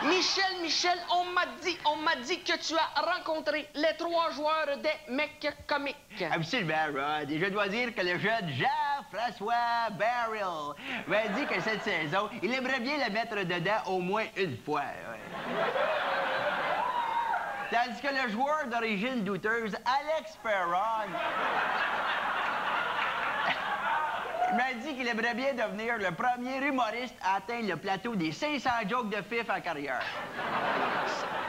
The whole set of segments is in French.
Michel, on m'a dit que tu as rencontré les 3 joueurs des mecs comiques. Absolument, Rod. Et je dois dire que le jeune Jean-François Barrel m'a dit que cette saison, il aimerait bien le mettre dedans au moins une fois. Ouais. Tandis que le joueur d'origine douteuse, Alex Perron, m'a dit qu'il aimerait bien devenir le premier humoriste à atteindre le plateau des 500 jokes de fif en carrière.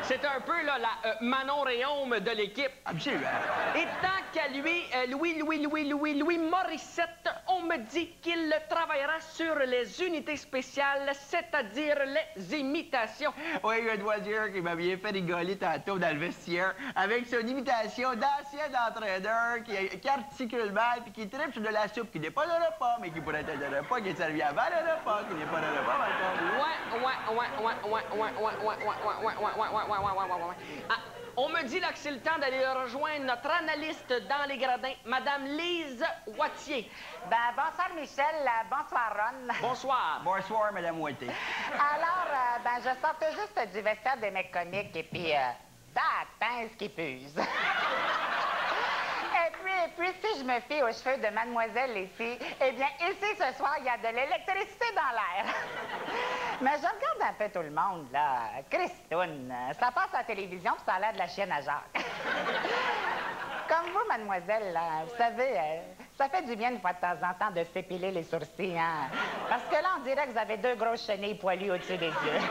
C'est un peu là, la Manon Réaume de l'équipe. Absolument. Et tant qu'à lui, Louis Morissette, on me dit qu'il travaillera sur les unités spéciales, c'est-à-dire les imitations. Oui, je dois dire qu'il m'a bien fait rigoler tantôt dans le vestiaire avec son imitation d'ancien entraîneur qui articule mal puis qui tripe sur de la soupe qui n'est pas le repas, mais qui pourrait être le repas, qui est servi avant le repas, qui n'est pas le repas on me dit là que c'est le temps d'aller rejoindre notre analyste dans les gradins, Madame Lise Wattier. Ben, bonsoir, Michel. Bonsoir, Ron. Bonsoir. Bonsoir, Madame Wattier. Alors, je sortais juste du vestiaire des mecs comiques et puis, pince qui puse. Et puis, si je me fie aux cheveux de mademoiselle ici, eh bien, ici, ce soir, il y a de l'électricité dans l'air. Mais je regarde un peu tout le monde, là. Christoune, ça passe à la télévision, puis ça a l'air de la chienne à Jacques. Comme vous, mademoiselle, là, vous savez, ça fait du bien une fois de temps en temps de s'épiler les sourcils, hein? Parce que là, on dirait que vous avez 2 grosses chenilles poilues au-dessus des yeux.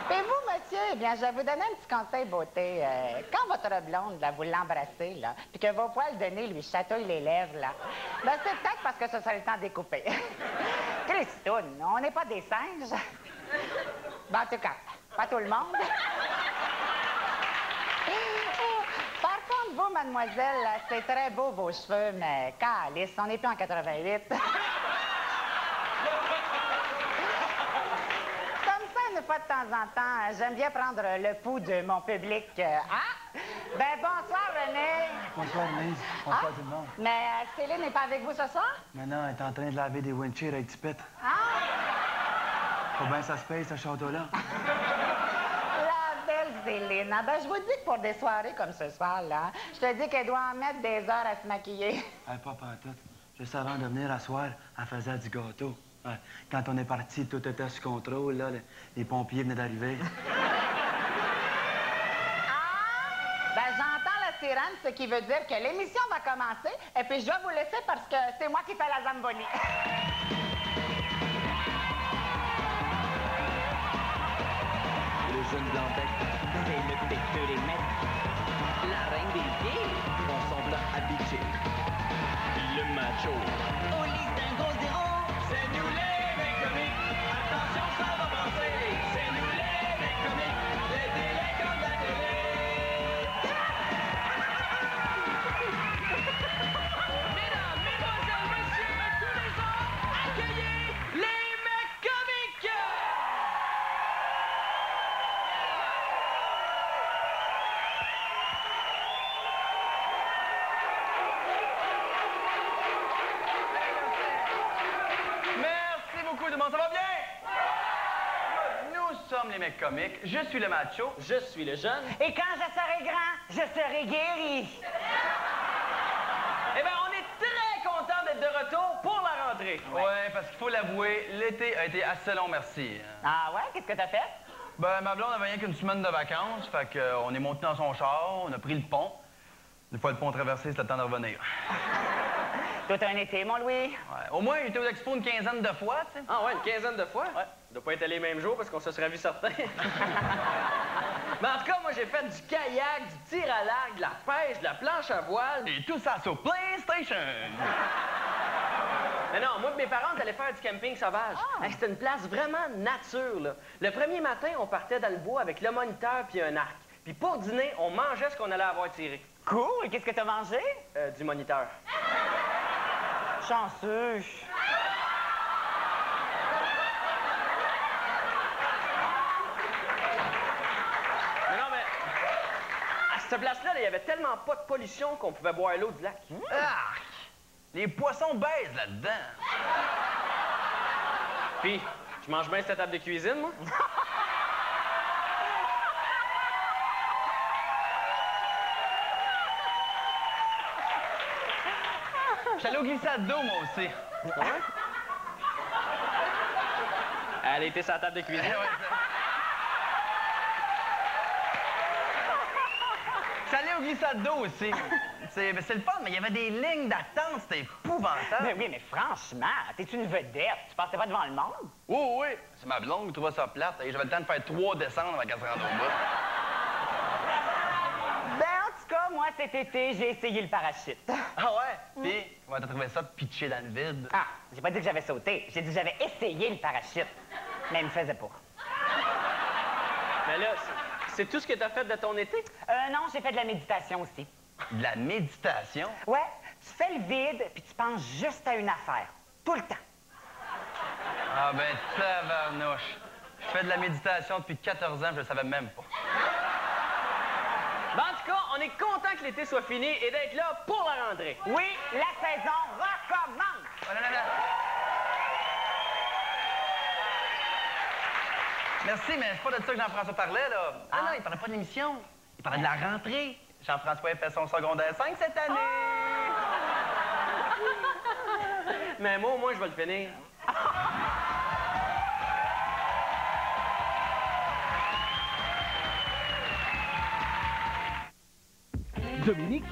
Et vous, monsieur, eh bien, je vais vous donner un petit conseil beauté. Quand votre blonde, là, vous l'embrassez, là, puis que vos poils de nez lui chatouillent les lèvres, là, ben, c'est peut-être parce que ce serait le temps de découper. Christoune, on n'est pas des singes. Ben, en tout cas, pas tout le monde. Par contre, vous, mademoiselle, c'est très beau, vos cheveux, mais calice, on n'est plus en 88. Une fois de temps en temps, j'aime bien prendre le pouls de mon public. Ben, bonsoir, René. Bonsoir, Lise. Bonsoir, tout le monde. Mais Céline n'est pas avec vous ce soir? Mais non, elle est en train de laver des windshields avec du pet. Faut bien ça se paye, ce château-là. La belle Céline. Ah, ben, je vous dis que pour des soirées comme ce soir-là, je te dis qu'elle doit en mettre des heures à se maquiller. Pas pantoute. Juste avant de venir à soir, elle faisait du gâteau. Ouais. Quand on est parti, tout était sous contrôle, là. Les pompiers venaient d'arriver. Ben, j'entends la sirène, ce qui veut dire que l'émission va commencer, et puis je dois vous laisser parce que c'est moi qui fais la zamboni. Le jeune blanc-bec, c'est le péteux des mecs. La reine des vieilles, on semblant habitué. Le macho. Au lit d'un gros zéro. C'est nous les mecs comiques. Attention, ça va passer. C'est nous les mecs comiques. Les délais comme la télé. Mesdames, mesdemoiselles, messieurs, tous les ans, accueillez les mecs comiques! Merci beaucoup, tout le monde. Ça va bien? Nous sommes les mecs comiques. Je suis le macho. Je suis le jeune. Et quand je serai grand, je serai guéri. Eh bien, on est très contents d'être de retour pour la rentrée. Ouais, parce qu'il faut l'avouer, l'été a été assez long, merci. Ah ouais? Qu'est-ce que t'as fait? Ben, ma blonde avait rien qu'une semaine de vacances, fait qu'on est monté dans son char, on a pris le pont. Une fois le pont traversé, c'est le temps de revenir. Tout un été, mon Louis. Ouais. Au moins, il était aux expos une quinzaine de fois, tu sais. Ah ouais, une quinzaine de fois? Ouais. Ça doit pas être les mêmes jours parce qu'on se serait vu certains. Mais en tout cas, moi, j'ai fait du kayak, du tir à l'arc, de la pêche, de la planche à voile. Et tout ça sur PlayStation. Mais non, moi et mes parents, on allait faire du camping sauvage. Hey, c'était une place vraiment nature, là. Le premier matin, on partait dans le bois avec le moniteur puis un arc. Puis pour dîner, on mangeait ce qu'on allait avoir tiré. Cool. Qu'est-ce que t'as mangé? Du moniteur. Chanceux. Mais non, mais... À cette place-là, il y avait tellement pas de pollution qu'on pouvait boire l'eau du lac. Ah! Les poissons baisent là-dedans. Puis, je mange bien cette table de cuisine, moi. Je suis allé au glissade d'eau, moi aussi. Ouais? Elle était sur la table de cuisine. Je suis allé au glissade d'eau aussi. C'est le fun, mais il y avait des lignes d'attente, c'était épouvantable. Mais oui, mais franchement, t'es une vedette. Tu passais pas devant le monde? Oh, oui, c'est ma blonde qui trouvait ça plate. Et j'avais le temps de faire 3 descentes avant qu'elle se rende au bout. Ben, en tout cas, moi, cet été, j'ai essayé le parachute. Ah ouais? Puis, comment t'as trouvé ça de pitcher dans le vide? Ah, j'ai pas dit que j'avais sauté. J'ai dit que j'avais essayé le parachute. Mais il me faisait pas. Mais là, c'est tout ce que t'as fait de ton été? Non, j'ai fait de la méditation aussi. De la méditation? Ouais, tu fais le vide, puis tu penses juste à une affaire. Tout le temps. Ah ben, tabarnouche. Je fais de la méditation depuis 14 ans, je le savais même pas. Ben, en tout cas, on est content que l'été soit fini et d'être là pour la rentrée. Oui, la saison recommence. Oh, non, non, non. Merci, mais c'est pas de ça que Jean-François parlait, là. Ah non, il parlait pas de l'émission. Il parlait de la rentrée. Jean-François fait son secondaire 5 cette année. Mais moi, au moins, je vais le finir. Dominique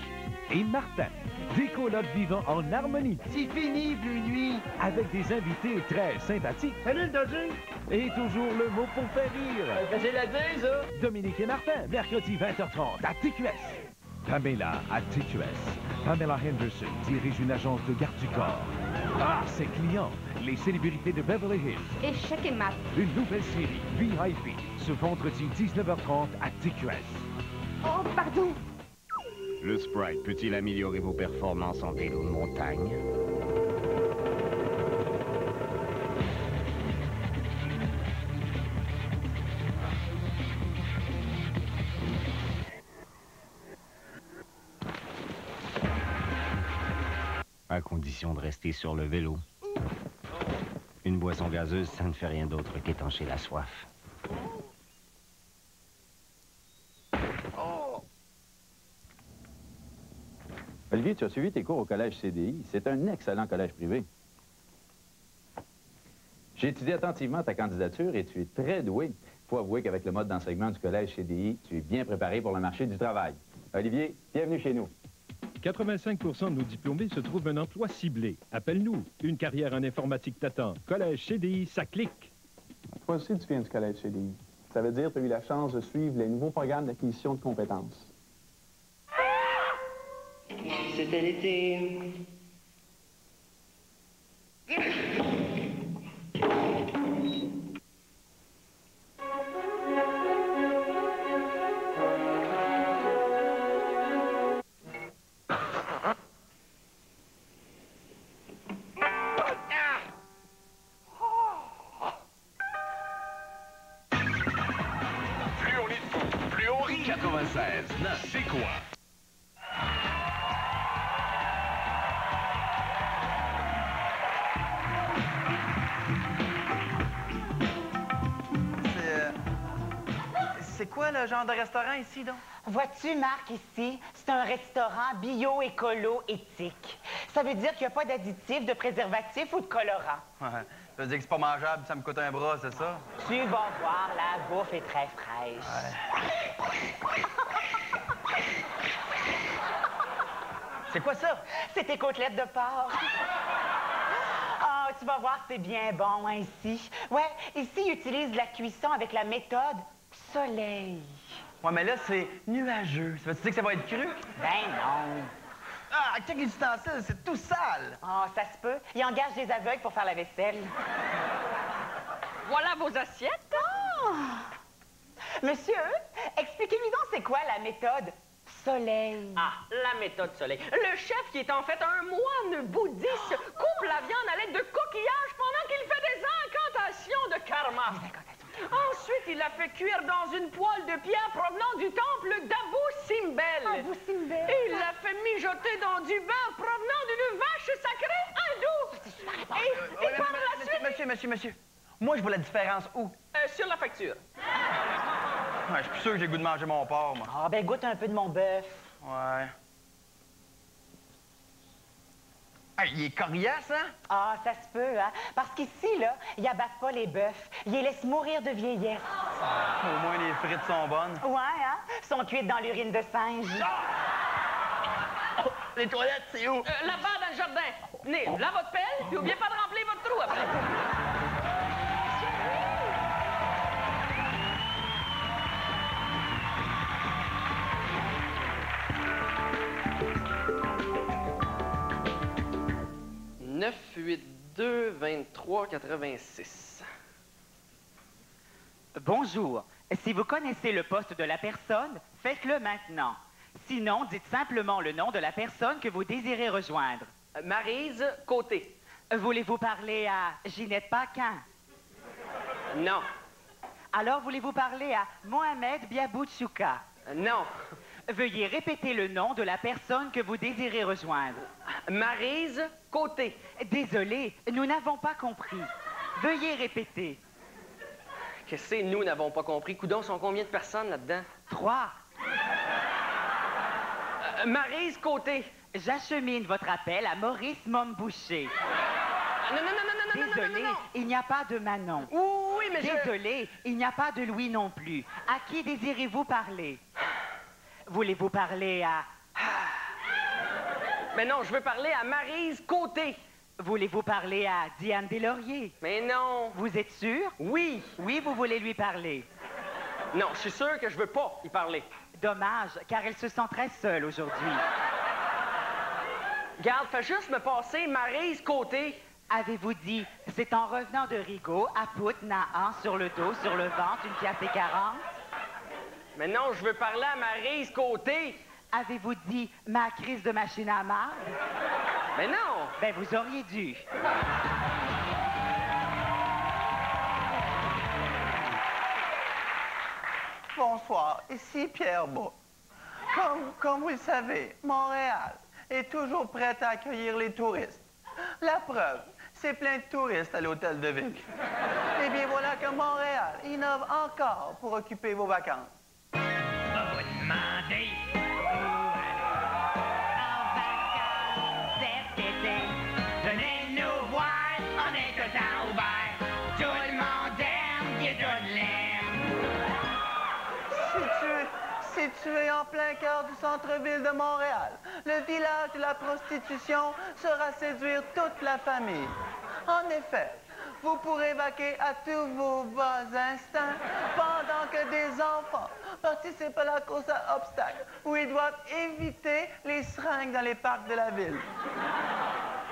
et Martin, des colocs vivant en harmonie. C'est fini, Bleu Nuit. Avec des invités très sympathiques. Salut, Dodgy! Et toujours le mot pour faire rire. J'ai la dire, ça. Dominique et Martin, mercredi 20h30 à TQS. Pamela à TQS. Pamela Henderson dirige une agence de garde du corps. Ah, ses clients, les célébrités de Beverly Hills. Et Check et Mat. Une nouvelle série, VIP, ce vendredi 19h30 à TQS. Oh, pardon. Le Sprite peut-il améliorer vos performances en vélo de montagne? À condition de rester sur le vélo. Une boisson gazeuse, ça ne fait rien d'autre qu'étancher la soif. Olivier, tu as suivi tes cours au collège CDI. C'est un excellent collège privé. J'ai étudié attentivement ta candidature et tu es très doué. Il faut avouer qu'avec le mode d'enseignement du collège CDI, tu es bien préparé pour le marché du travail. Olivier, bienvenue chez nous. 85% de nos diplômés se trouvent un emploi ciblé. Appelle-nous. Une carrière en informatique t'attend. Collège CDI, ça clique. Toi aussi, tu viens du collège CDI. Ça veut dire que tu as eu la chance de suivre les nouveaux programmes d'acquisition de compétences. C'était l'été. Fluori 96, c'est quoi? C'est quoi le genre de restaurant ici, donc? Vois-tu, Marc, ici, c'est un restaurant bio-écolo-éthique. Ça veut dire qu'il n'y a pas d'additifs, de préservatifs ou de colorants. Ouais. Ça veut dire que c'est pas mangeable, ça me coûte un bras, c'est ça? Tu vas voir, la bouffe est très fraîche. C'est quoi ça? C'est tes côtelettes de porc. Ah, tu vas voir, c'est bien bon, hein, ici. Ouais, ici, ils utilisent la cuisson avec la méthode soleil. Ouais, mais là, c'est nuageux. Ça veut dire que ça va être cru? Ben non. Ah, check les ustensiles, c'est tout sale! Ah, ça se peut. Ils engagent des aveugles pour faire la vaisselle. Voilà vos assiettes. Monsieur, expliquez-lui donc c'est quoi la méthode soleil. Ah, la méthode soleil. Le chef, qui est en fait un moine bouddhiste, coupe la viande à l'aide de coquillages pendant qu'il fait des incantations de karma. Ensuite, il la fait cuire dans une poêle de pierre provenant du temple d'Abu Simbel. Abu Simbel. Et il la fait mijoter dans du beurre provenant d'une vache sacrée hindoue. Et par la suite... Monsieur. Moi, je vois la différence où? Sur la facture. Ouais, je suis plus sûr que j'ai le goût de manger mon porc, moi. Ah, ben goûte un peu de mon bœuf. Ouais. Ah, il est coriace, hein? Ah, ça se peut, hein? Parce qu'ici, là, ils abattent pas les bœufs. Ils les laissent mourir de vieillesse. Au moins, les frites sont bonnes. Ouais, hein? Sont cuites dans l'urine de singe. Oh, les toilettes, c'est où? Là-bas, dans le jardin. Venez, là, votre pelle, puis oubliez pas de remplir votre trou après. 982-23-86. Bonjour. Si vous connaissez le poste de la personne, faites-le maintenant. Sinon, dites simplement le nom de la personne que vous désirez rejoindre. Maryse Côté. Voulez-vous parler à Ginette Paquin? Non. Alors, voulez-vous parler à Mohamed Biabouchouka? Non. Veuillez répéter le nom de la personne que vous désirez rejoindre. Maryse Côté. Désolé, nous n'avons pas compris. Veuillez répéter. Qu'est-ce que nous n'avons pas compris? Coudon, sont combien de personnes là-dedans? 3. Maryse Côté. J'achemine votre appel à Maurice Momboucher. Non. Désolé, il n'y a pas de Manon. Oui, mais Désolé, il n'y a pas de Louis non plus. À qui désirez-vous parler? Voulez-vous parler à... Mais non, je veux parler à Maryse Côté. Voulez-vous parler à Diane Deslauriers? Mais non. Vous êtes sûr? Oui. Oui, vous voulez lui parler. Non, je suis sûr que je veux pas y parler. Dommage, car elle se sent très seule aujourd'hui. Garde, fais juste me passer Maryse Côté. Avez-vous dit, c'est en revenant de Rigaud, à Pout-Nahan, sur le dos, sur le ventre, 1,40 $? Mais non, je veux parler à Maryse Côté. Avez-vous dit, ma crise de machine à marde? Mais non. Ben, vous auriez dû. Bonsoir, ici Pierre Beau. Comme vous le savez, Montréal est toujours prête à accueillir les touristes. La preuve, c'est plein de touristes à l'hôtel de ville. Eh bien, voilà que Montréal innove encore pour occuper vos vacances. Va vous demander où aller en vacances cet été. Venez nous voir, on est tout le temps ouvert. Tout le monde aime Guédoune-Laine. Situé en plein cœur du centre-ville de Montréal, le village de la prostitution sera séduire toute la famille. En effet, vous pourrez vaquer à tous vos bas instincts pendant que des enfants participent à la course à obstacles où ils doivent éviter les seringues dans les parcs de la ville.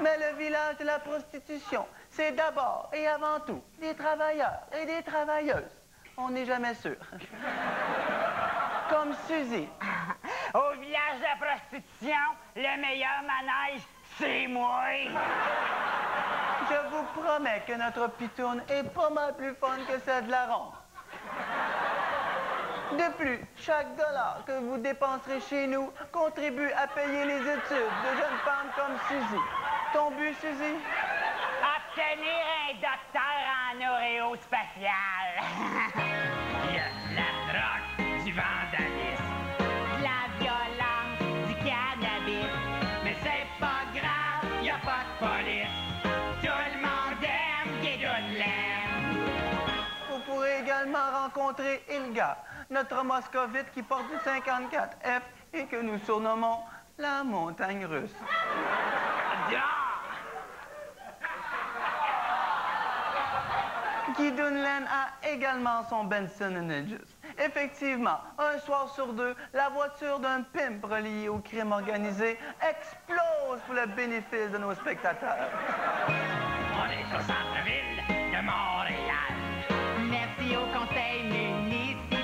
Mais le village de la prostitution, c'est d'abord et avant tout des travailleurs et des travailleuses. On n'est jamais sûr. Comme Suzy. Au village de la prostitution, le meilleur manège, c'est moi! Je vous promets que notre pitoune est pas mal plus fun que celle de la ronde. De plus, chaque dollar que vous dépenserez chez nous contribue à payer les études de jeunes femmes comme Suzy. Ton but, Suzy? Obtenir un docteur en auréospatial. Il y a de la drogue, du vandalisme, De la violence, du cannabis. mais c'est pas grave, y a pas de police. Tout le monde aime Guédoune-Laine. Vous pourrez également rencontrer Ilga, notre moscovite qui porte du 54F et que nous surnommons la montagne russe. Guédoune-Laine a également son Benson & Hedges. Effectivement, un soir sur deux, la voiture d'un pimp relié au crime organisé explose pour le bénéfice de nos spectateurs. On est au centre-ville de Montréal. Merci au conseil municipal.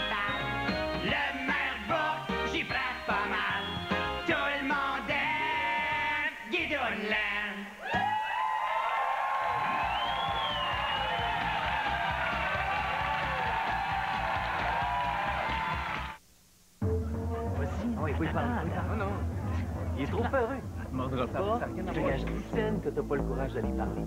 Le maire Bourque, j'y frappe pas mal. Tout le monde aime Guédoune-Laine. Non. Il est trop peureux. Mordra pas. Je te gage 10 cents que t'as pas le courage d'aller parler.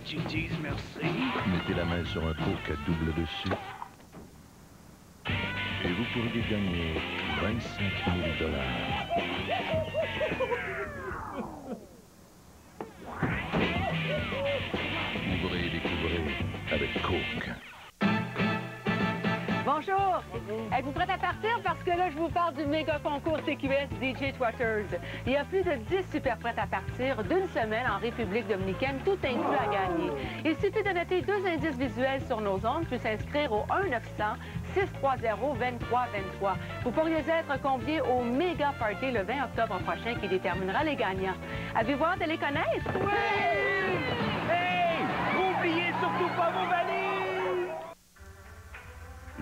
tu dises merci. Mettez la main sur un coke à double dessus. Et vous pourriez gagner 25 000 $. Ouvrez et découvrez avec Coke. Bonjour! Êtes-vous prête à partir? Parce que là, je vous parle du méga concours TQS DJ Trotters. Il y a plus de 10 super prêtes à partir d'une semaine en République dominicaine, tout inclus à gagner. Il suffit de noter 2 indices visuels sur nos ondes, puis s'inscrire au 1-900-630-2323. Vous pourriez être conviés au méga party le 20 octobre prochain qui déterminera les gagnants. Avez-vous hâte de les connaître? Oui! Hey! N'oubliez surtout pas vos valises!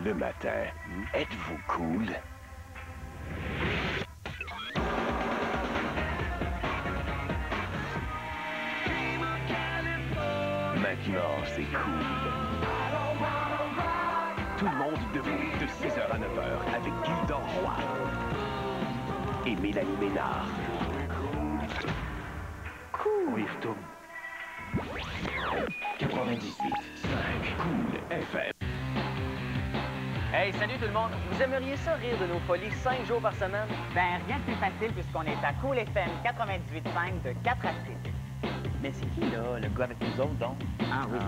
Le matin, êtes-vous cool? Maintenant, c'est cool. Tout le monde debout de 6h à 9h avec Gildor Roy et Mélanie Ménard. Cool. Oui, retourne. 98.5 Cool FM. Hey, salut tout le monde! Vous aimeriez ça rire de nos folies 5 jours par semaine? Ben, rien de plus facile puisqu'on est à Cool FM 98.5 de 4 à 6. Mais c'est qui, là, le gars avec nous autres, donc? Ah oui.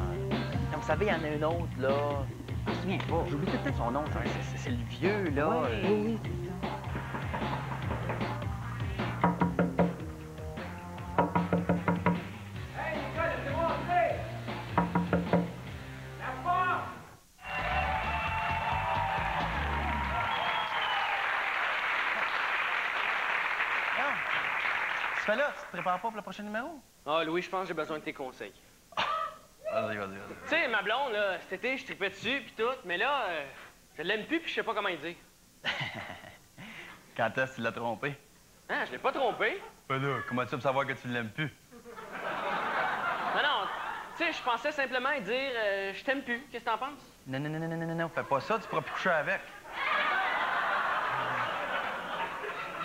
Comme vous savez, il y en a un autre, là. Je me souviens pas. J'oublie tout le temps son nom. C'est le vieux, là. Oui. Là, tu te prépares pas pour le prochain numéro? Ah, Louis, je pense que j'ai besoin de tes conseils. Vas-y. Tu sais, ma blonde, là, cet été, je tripais dessus puis tout, mais là, je l'aime plus puis je sais pas comment le dire. Quand est-ce que tu l'as trompé? Hein, je l'ai pas trompé. Ben là, comment tu peux savoir que tu l'aimes plus? Non, tu sais, je pensais simplement dire je t'aime plus. Qu'est-ce que t'en penses? Non, fais pas ça, tu pourras plus coucher avec.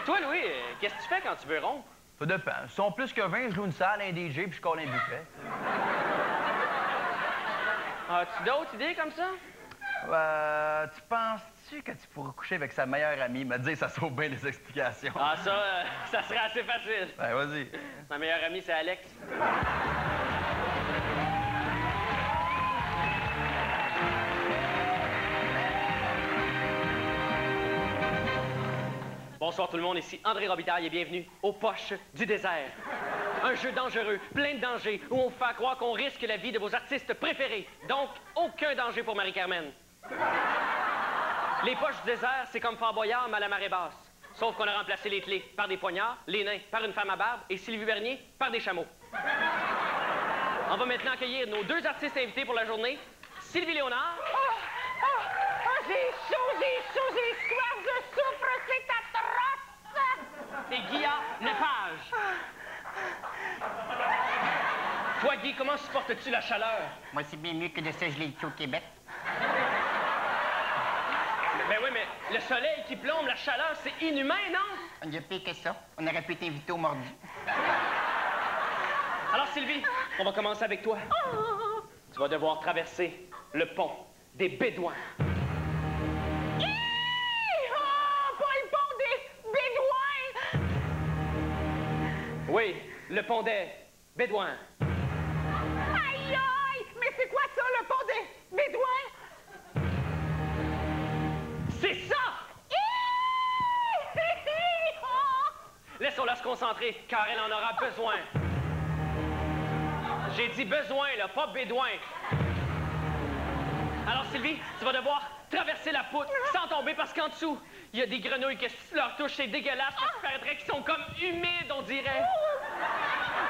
Toi, Louis, qu'est-ce que tu fais quand tu veux rompre? Ça dépend. Si sont plus que 20, je loue une salle, un DJ, puis je colle un buffet. As-tu d'autres idées comme ça? Tu penses-tu que tu pourras coucher avec sa meilleure amie, me dire ça sauve bien les explications? Ah, ça serait assez facile. Ben, vas-y. Ma meilleure amie, c'est Alex. Bonsoir tout le monde, ici André Robitaille et bienvenue aux Poches du désert. Un jeu dangereux, plein de dangers, où on fait faire croire qu'on risque la vie de vos artistes préférés. Donc, aucun danger pour Marie-Carmen. Les Poches du désert, c'est comme Fort Boyard, mais à la marée basse. Sauf qu'on a remplacé les clés par des poignards, les nains par une femme à barbe et Sylvie Bernier par des chameaux. On va maintenant accueillir nos 2 artistes invités pour la journée. Sylvie Léonard. J'ai soif, je souffre, c'est atroce! Et Guilla Lepage. Toi, Guy, comment supportes-tu la chaleur? Moi, c'est bien mieux que de se geler le cul au Québec. Ben oui, mais le soleil qui plombe, la chaleur, c'est inhumain, non? On y a pire que ça. On aurait pu t'inviter au mordu. Alors, Sylvie, on va commencer avec toi. Tu vas devoir traverser le pont des Bédouins. Oui, le pont des Bédouins. Aïe, aïe! Mais c'est quoi ça, le pont des Bédouins? C'est ça! Laissons-la se concentrer, car elle en aura besoin. J'ai dit besoin, là, pas bédouin. Alors, Sylvie, tu vas devoir traverser la poutre sans tomber parce qu'en dessous, il y a des grenouilles que si tu leur touches, c'est dégueulasse. Ça paraîtrait qu'ils sont comme humides, on dirait.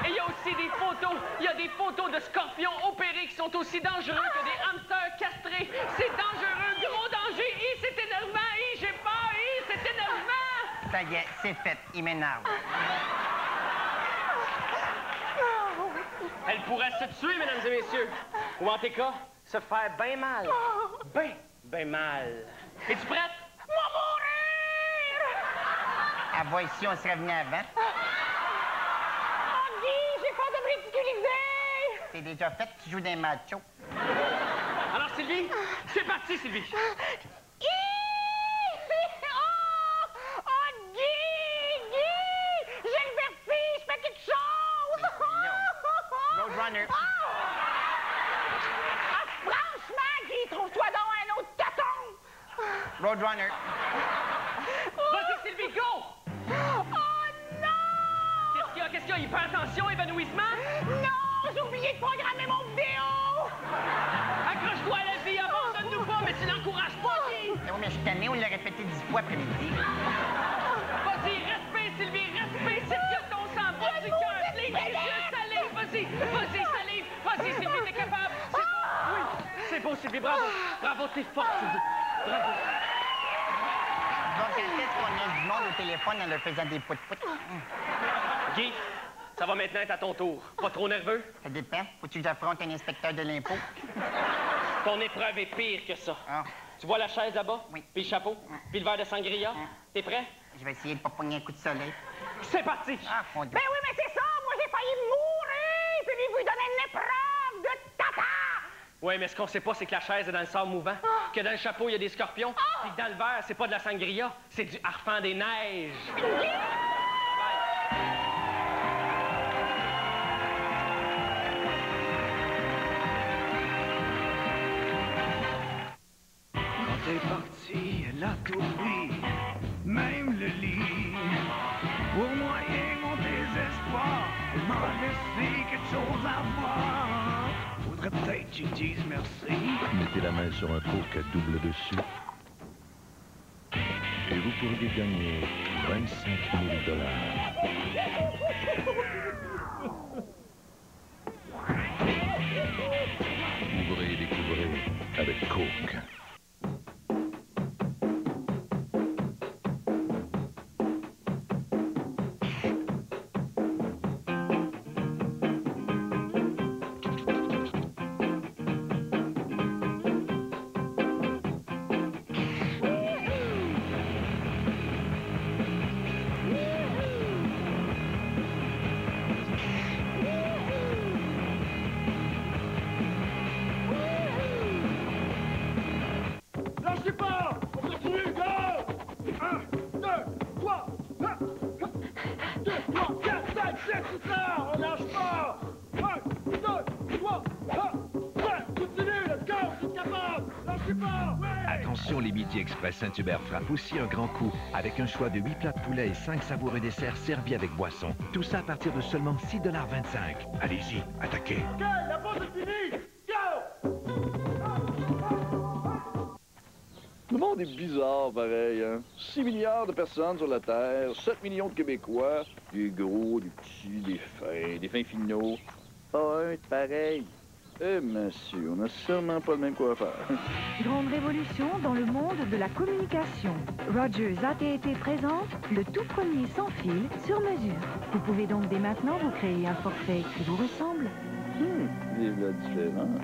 Et il y a aussi des photos. Il y a des photos de scorpions opérés qui sont aussi dangereux que des hamsters castrés. C'est dangereux, gros danger. C'est énervant. J'ai peur. C'est énervant. Ça y est, c'est fait. Il m'énerve. Elle pourrait se tuer, mesdames et messieurs. Ou en tout cas, se faire bien mal. Ben mal. Es-tu prête? À voir ici, on serait venu avant. Oh, Guy, j'ai peur de me ridiculiser! C'est déjà fait, tu joues des machos. Alors, Sylvie, c'est parti, Sylvie. Guy! J'ai le vertige, fais quelque chose! Roadrunner. Franchement, Guy, trouve-toi donc un autre tâton! Roadrunner. Vas-y, Sylvie, go! Oh non! Qu'est-ce qu'il y a? Hypertension, évanouissement? Non! J'ai oublié de programmer mon vidéo! Accroche-toi à la vie, abandonne-nous pas, mais tu l'encourages pas, Guy! Oui, mais je suis tanné, on l'a répété 10 fois après-midi. Vas-y, respire, Sylvie, respire, circule ton sang, bas du cœur, les yeux, salive, vas-y, salive, vas-y, Sylvie, t'es capable, c'est bon, oui, c'est beau, Sylvie, bravo, t'es forte, Sylvie, bravo. Donc, quand est-ce qu'on a du monde au téléphone en leur faisant des pout-pout? Guy, ça va maintenant être à ton tour, pas trop nerveux? Ça dépend, faut-tu que j'affronte un inspecteur de l'impôt? Ton épreuve est pire que ça. Ah. Tu vois la chaise là-bas? Oui. Puis le chapeau? Puis le verre de sangria? T'es prêt? Je vais essayer de pas pogner un coup de soleil. C'est parti! Ah, mon Dieu. Ben oui, mais c'est ça! Moi, j'ai failli mourir! Puis lui, vous donner une épreuve de tata! Oui, mais ce qu'on sait pas, c'est que la chaise est dans le sable mouvant, que dans le chapeau, il y a des scorpions, puis que dans le verre, c'est pas de la sangria, c'est du harfang des neiges. Quand t'es parti, elle a tout pris, même le lit. Pour noyer mon désespoir, elle m'a laissé quelque chose à voir. Faudrait peut-être que tu dises merci. Mettez la main sur un coke à double dessus. Et vous pourriez gagner 25 000 $. Ouvrez et découvrez avec Coke. Attention, les Midi Express Saint-Hubert frappe aussi un grand coup avec un choix de 8 plats de poulet et 5 savoureux desserts servis avec boisson. Tout ça à partir de seulement 6,25 $. Allez-y, attaquez. OK, la pause est finie! Go! Le monde est bizarre, pareil, hein? 6 milliards de personnes sur la Terre, 7 millions de Québécois, des gros, des petits, des fins finaux. Pas un pareil. Eh, monsieur, on n'a sûrement pas le même quoi faire. Grande révolution dans le monde de la communication. Rogers AT&T présente le tout premier sans fil sur mesure. Vous pouvez donc dès maintenant vous créer un forfait qui vous ressemble. Vive la différence.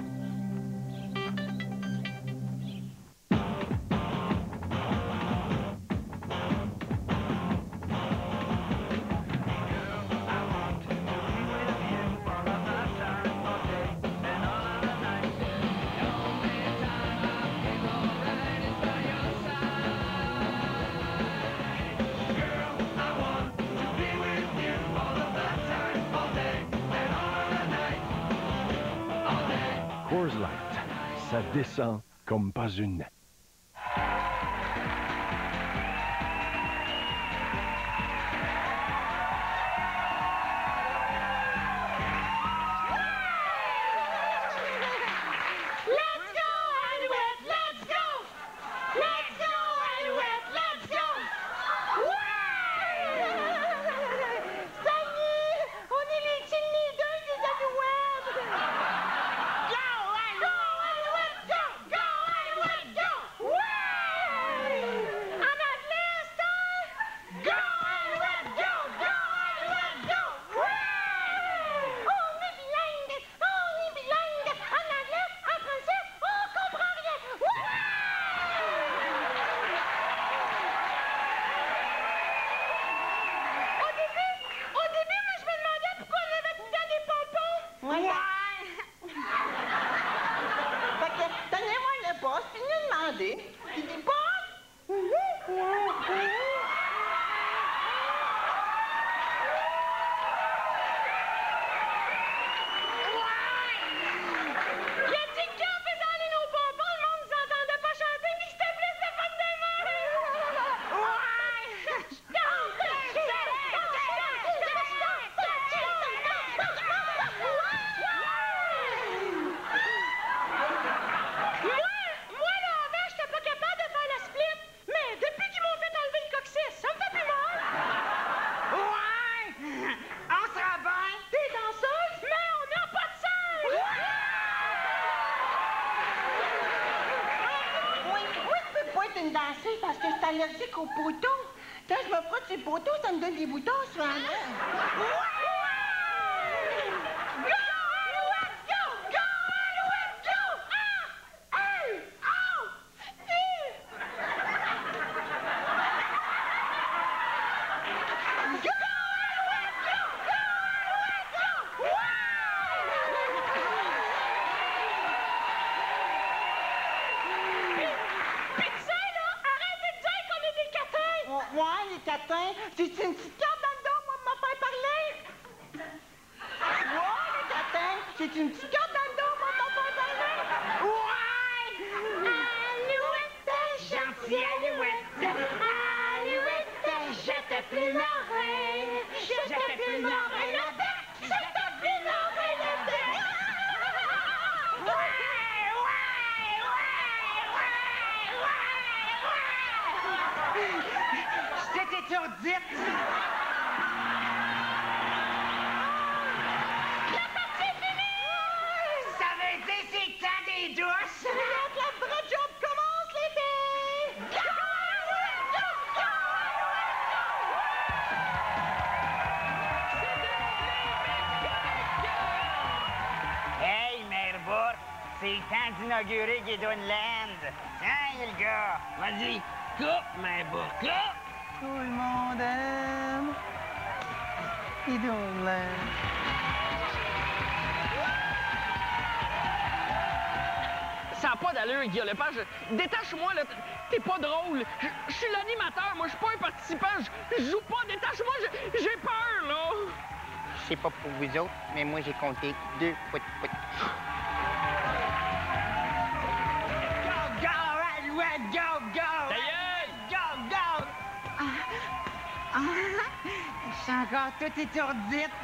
Coors Light, ça descend comme pas une. danser parce que je suis allergique aux poteaux. Quand je me frotte sur les poteaux, ça me donne des boutons sur la main. Ouais, les catins. C'est une petite carte dans le dos, moi, m'a fait parler. Ouais, les catins. C'est une petite carte dans le dos, moi, m'a fait parler. Ouais! Alouette, gentille alouette. Alouette, je te plie l'oreille. Je te plie l'oreille, le bec. Je te plie l'oreille, le bec. J'étais étourdite. La partie est finie! Ça veut dire c'est le temps des douches. La vraie job commence, les filles! Hey, Mère Bourse, c'est le temps d'inaugurer Guédonland. Tiens, le gars, vas-y, coupe, Mère Bourse, coupe! Tout le monde aime Guédonland. Ça n'a pas d'allure, Guy Lepage. Détache-moi, là. T'es pas drôle. Je suis l'animateur, moi, je suis pas un participant. Je joue pas, détache-moi, j'ai peur, là. Je sais pas pour vous autres, mais moi, j'ai compté 2 pout-pout. Go, go, Alouette, go, go! Ta gueule! Go, go! Je suis encore toute étourdite.